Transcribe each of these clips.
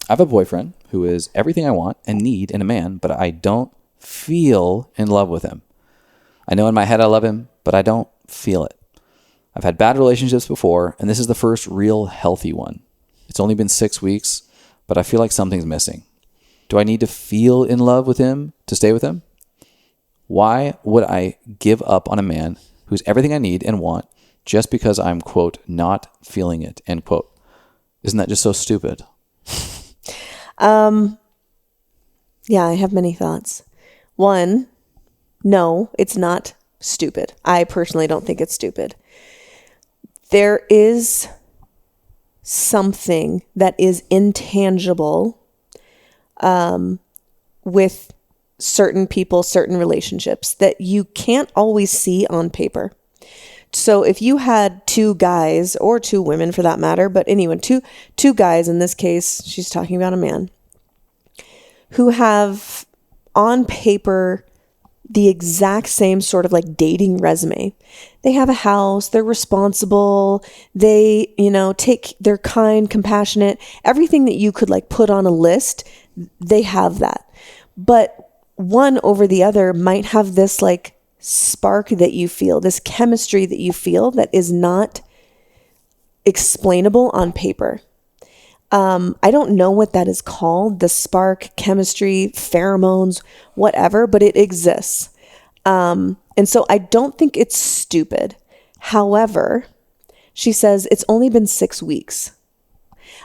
I have a boyfriend who is everything I want and need in a man, but I don't feel in love with him. I know in my head I love him, but I don't feel it. I've had bad relationships before, and this is the first real healthy one. It's only been 6 weeks, but I feel like something's missing. Do I need to feel in love with him to stay with him? Why would I give up on a man who's everything I need and want just because I'm, quote, not feeling it, end quote? Isn't that just so stupid? Yeah, I have many thoughts. One, no, it's not stupid. I personally don't think it's stupid. There is something that is intangible with certain people, certain relationships that you can't always see on paper. So if you had two guys, or two women for that matter, but anyway, two guys, in this case, she's talking about a man, who have on paper the exact same sort of like dating resume. They have a house, they're responsible, they, they're kind, compassionate, everything that you could like put on a list, they have that. But one over the other might have this like spark that you feel, this chemistry that you feel that is not explainable on paper. I don't know what that is called, the spark, chemistry, pheromones, whatever, but it exists. And so I don't think it's stupid. However, she says it's only been 6 weeks.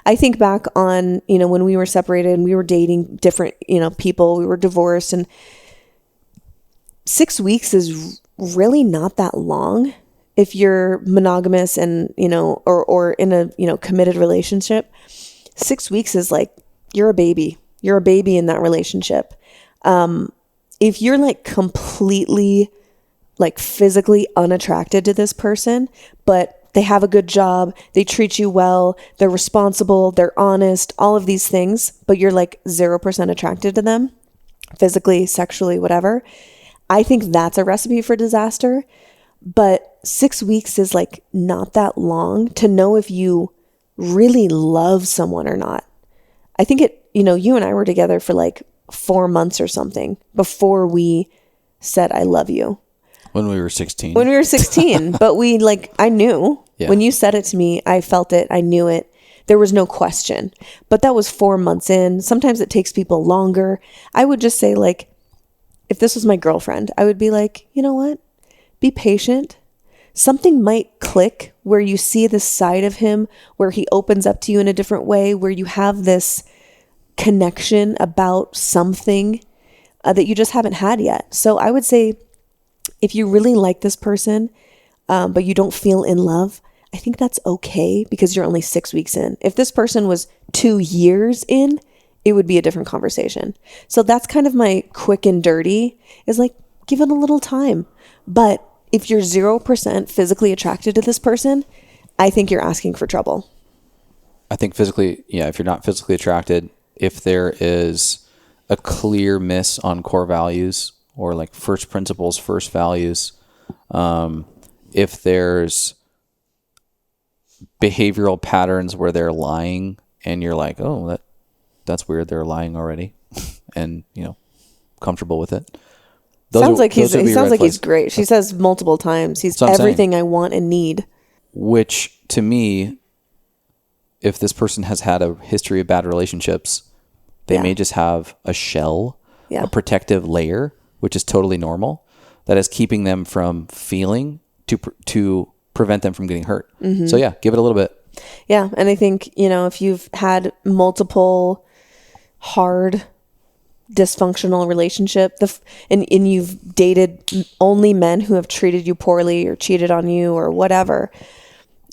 I think back on, when we were separated and we were dating different, people, we were divorced, and 6 weeks is really not that long if you're monogamous and, or in a, committed relationship. 6 weeks is like, you're a baby in that relationship. If you're like completely like physically unattracted to this person, but they have a good job, they treat you well, they're responsible, they're honest, all of these things, but you're like 0% attracted to them, physically, sexually, whatever. I think that's a recipe for disaster. But 6 weeks is like not that long to know if you really love someone or not. I think you and I were together for like 4 months or something before we said, I love you. When we were 16. But I knew. Yeah. When you said it to me, I felt it. I knew it. There was no question. But that was 4 months in. Sometimes it takes people longer. I would just say, like, if this was my girlfriend, I would be like, you know what? Be patient. Something might click where you see this side of him, where he opens up to you in a different way, where you have this connection about something that you just haven't had yet. So I would say, if you really like this person, but you don't feel in love, I think that's okay because you're only 6 weeks in. If this person was 2 years in, it would be a different conversation. So that's kind of my quick and dirty, is like, give it a little time. But if you're 0% physically attracted to this person, I think you're asking for trouble. I think physically, if you're not physically attracted, if there is a clear miss on core values or like first principles, first values, if there's behavioral patterns where they're lying and you're like, oh, that's weird, they're lying already, and comfortable with it. Sounds like he's great. She says multiple times, he's everything I want and need. Which, to me, if this person has had a history of bad relationships, they may just have a shell, a protective layer, which is totally normal, that is keeping them from feeling to prevent them from getting hurt. Mm-hmm. So give it a little bit. Yeah, and I think, if you've had multiple hard dysfunctional relationship, and you've dated only men who have treated you poorly or cheated on you or whatever,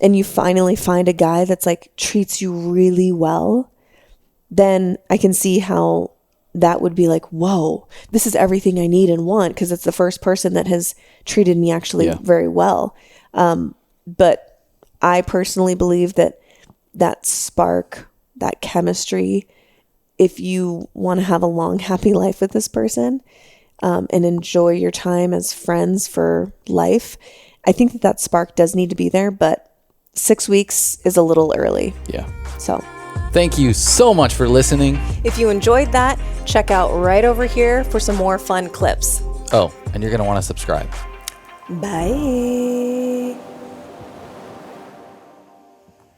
and you finally find a guy that's like treats you really well, then I can see how that would be like, whoa, this is everything I need and want, because it's the first person that has treated me actually very well. But I personally believe that spark, that chemistry, if you want to have a long, happy life with this person, and enjoy your time as friends for life, I think that spark does need to be there, but 6 weeks is a little early. Yeah. So Thank you so much for listening. If you enjoyed that, check out right over here for some more fun clips. Oh, and you're going to want to subscribe. Bye.